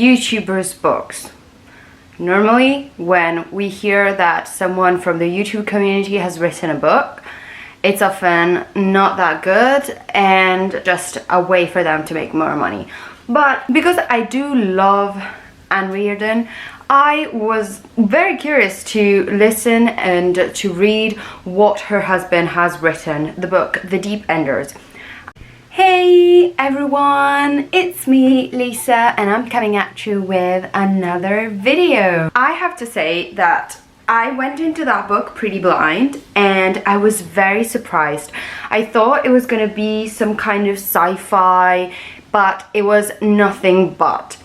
YouTubers' books. Normally, when we hear that someone from the YouTube community has written a book, it's often not that good and just a way for them to make more money. But because I do love Anne Reardon, I was very curious to listen and to read what her husband has written, the book The Deep Enders. Hey everyone, it's me, Lisa, and I'm coming at you with another video. I have to say that I went into that book pretty blind and I was very surprised. I thought it was gonna be some kind of sci-fi, but it was nothing but.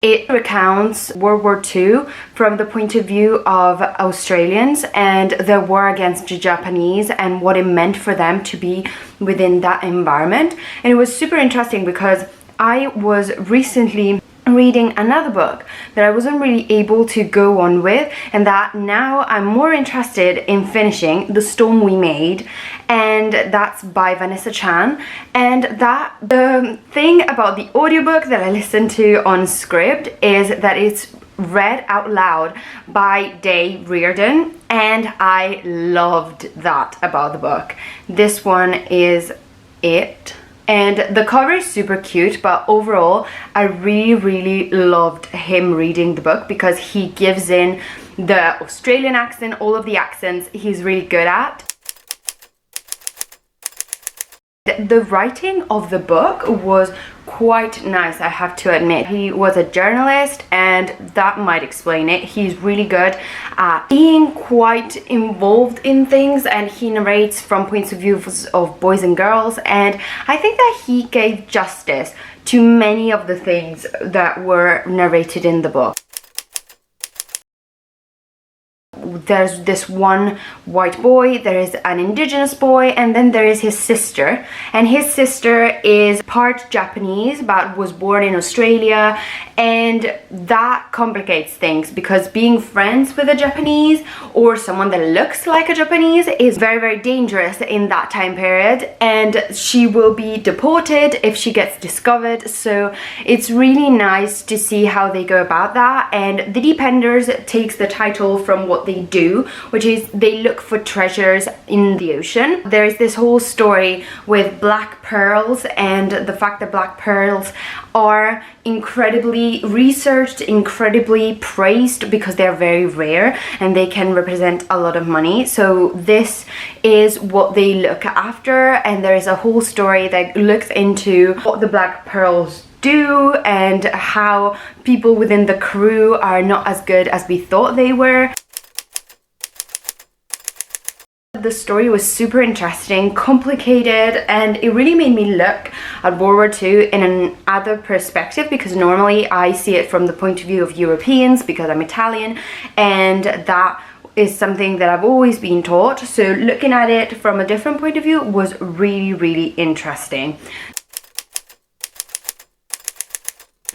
It recounts World War II from the point of view of Australians and the war against the Japanese and what it meant for them to be within that environment. And it was super interesting because I was recently reading another book that I wasn't really able to go on with, and that now I'm more interested in finishing, The Storm We Made, and that's by Vanessa Chan. And that the thing about the audiobook that I listened to on Scribd is that it's read out loud by Reardon, and I loved that about the book. This one is it. And the cover is super cute, but overall I really loved him reading the book because he gives in the Australian accent, all of the accents he's really good at. The writing of the book was quite nice, I have to admit. He was a journalist and that might explain it. He's really good at being quite involved in things, and he narrates from points of view of boys and girls, and I think that he gave justice to many of the things that were narrated in the book. There's this one white boy, there is an indigenous boy, and then there is his sister. And his sister is part Japanese but was born in Australia, and that complicates things because being friends with a Japanese or someone that looks like a Japanese is very dangerous in that time period, and she will be deported if she gets discovered. So it's really nice to see how they go about that. And The Deep Enders takes the title from what they do, which is they look for treasures in the ocean. There is this whole story with black pearls, and the fact that black pearls are incredibly researched, incredibly praised because they're very rare and they can represent a lot of money. So this is what they look after, and there is a whole story that looks into what the black pearls do and how people within the crew are not as good as we thought they were. The story was super interesting, complicated, and it really made me look at World War II in another perspective, because normally I see it from the point of view of Europeans because I'm Italian, and that is something that I've always been taught. So looking at it from a different point of view was really interesting.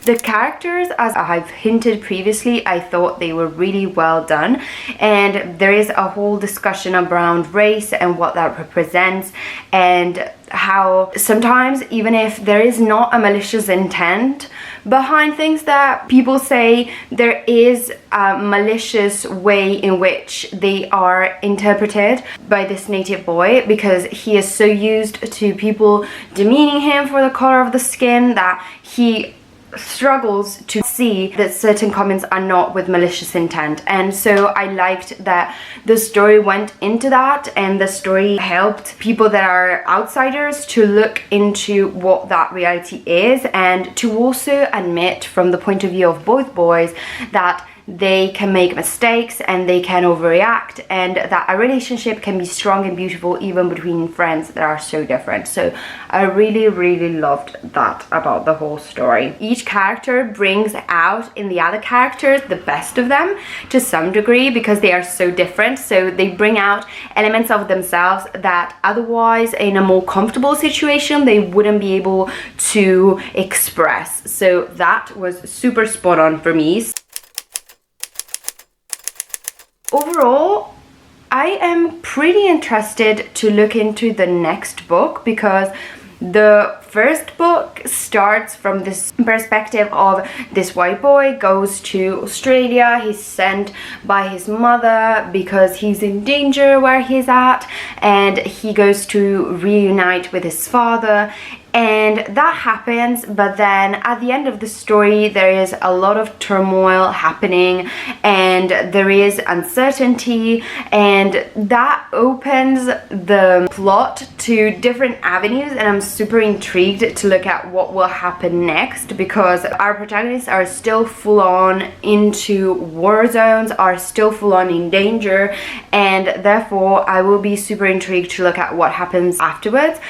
The characters, as I've hinted previously, I thought they were really well done, and there is a whole discussion around race and what that represents, and how sometimes even if there is not a malicious intent behind things that people say, there is a malicious way in which they are interpreted by this native boy, because he is so used to people demeaning him for the color of the skin that he struggles to see that certain comments are not with malicious intent. And so I liked that the story went into that, and the story helped people that are outsiders to look into what that reality is, and to also admit from the point of view of both boys that they can make mistakes and they can overreact, and that a relationship can be strong and beautiful even between friends that are so different. So I really loved that about the whole story. Each character brings out in the other characters the best of them to some degree because they are so different. So they bring out elements of themselves that otherwise in a more comfortable situation they wouldn't be able to express. So that was super spot on for me. Overall, I am pretty interested to look into the next book because The first book starts from this perspective of this white boy goes to Australia. He's sent by his mother because he's in danger where he's at, and he goes to reunite with his father. And that happens, but then at the end of the story there is a lot of turmoil happening and there is uncertainty, and that opens the plot to different avenues, and I'm super intrigued to look at what will happen next, because our protagonists are still full on into war zones, are still full on in danger, and therefore I will be super intrigued to look at what happens afterwards.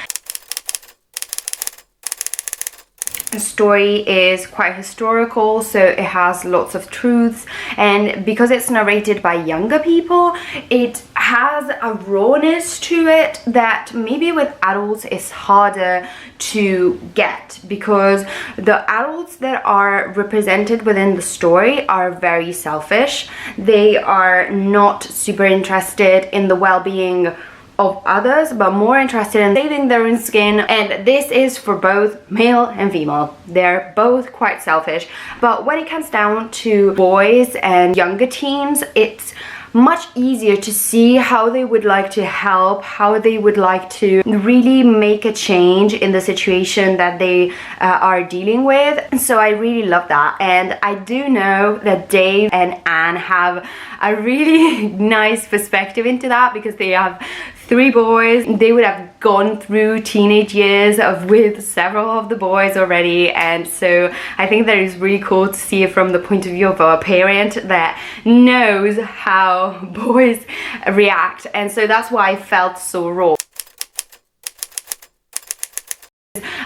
The story is quite historical, so it has lots of truths, and because it's narrated by younger people, it has a rawness to it that maybe with adults is harder to get, because the adults that are represented within the story are very selfish. They are not super interested in the well-being of others, but more interested in saving their own skin, and this is for both male and female. They're both quite selfish, but when it comes down to boys and younger teens, it's much easier to see how they would like to help, how they would like to really make a change in the situation that they are dealing with. So I really love that, and I do know that Dave and Anne have a really nice perspective into that, because they have 3 boys. They would have gone through teenage years with several of the boys already, and so I think that is really cool to see it from the point of view of a parent that knows how boys react, and so that's why I felt so raw.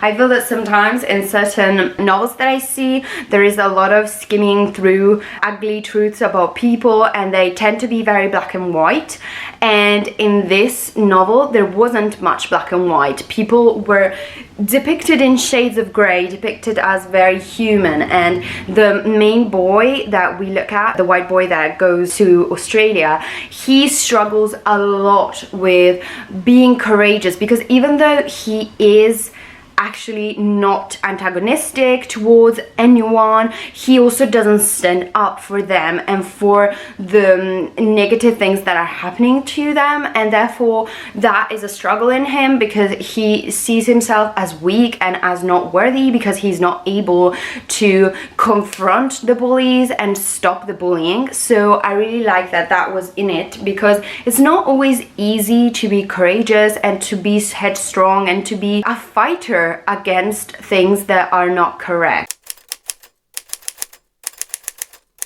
I feel that sometimes in certain novels that I see, there is a lot of skimming through ugly truths about people, and they tend to be very black and white. And in this novel, there wasn't much black and white. People were depicted in shades of grey, depicted as very human. And the main boy that we look at, the white boy that goes to Australia, he struggles a lot with being courageous, because even though he is actually not antagonistic towards anyone, he also doesn't stand up for them and for the negative things that are happening to them, and therefore that is a struggle in him, because he sees himself as weak and as not worthy, because he's not able to confront the bullies and stop the bullying. So I really like that that was in it, because it's not always easy to be courageous and to be headstrong and to be a fighter against things that are not correct.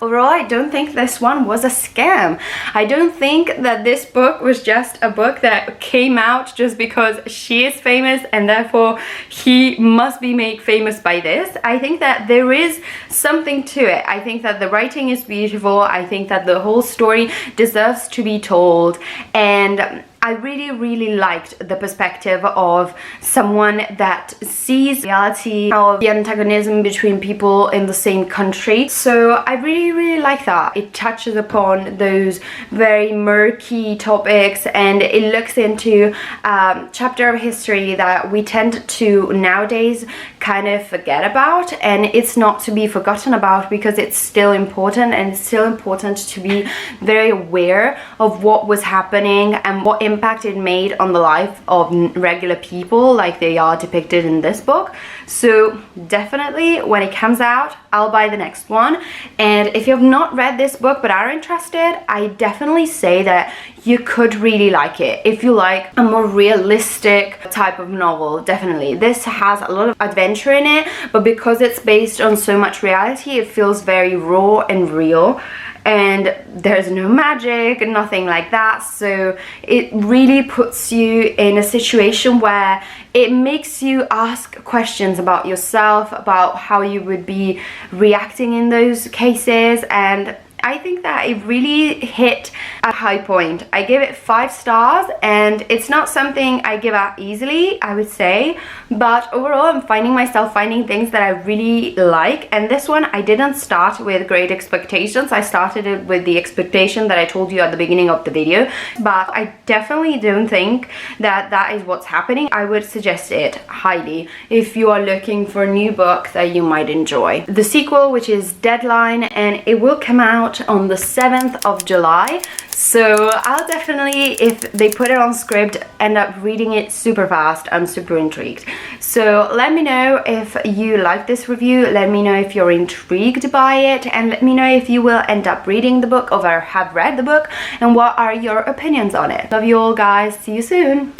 Overall, I don't think this one was a scam. I don't think that this book was just a book that came out just because she is famous and therefore he must be made famous by this. I think that there is something to it. I think that the writing is beautiful. I think that the whole story deserves to be told, and I really liked the perspective of someone that sees reality of the antagonism between people in the same country. So I really like that. It touches upon those very murky topics, and it looks into a chapter of history that we tend to nowadays kind of forget about, and it's not to be forgotten about, because it's still important, and it's still important to be very aware of what was happening and what impact it made on the life of regular people like they are depicted in this book. So definitely when it comes out, I'll buy the next one. And if you have not read this book but are interested, I definitely say that you could really like it. If you like a more realistic type of novel, definitely. This has a lot of adventure in it, but because it's based on so much reality, it feels very raw and real. And there's no magic, nothing like that, so it really puts you in a situation where it makes you ask questions about yourself, about how you would be reacting in those cases, and I think that it really hit a high point. I give it 5 stars, and it's not something I give out easily, I would say, but overall I'm finding myself finding things that I really like. And this one, I didn't start with great expectations. I started it with the expectation that I told you at the beginning of the video, but I definitely don't think that that is what's happening. I would suggest it highly if you are looking for a new book that you might enjoy. The sequel, which is Deadline, and it will come out on the 7th of July. So I'll definitely, if they put it on script, end up reading it super fast. I'm super intrigued. So let me know if you like this review. Let me know if you're intrigued by it, and let me know if you will end up reading the book or have read the book, and what are your opinions on it. Love you all, guys. See you soon.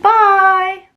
Bye.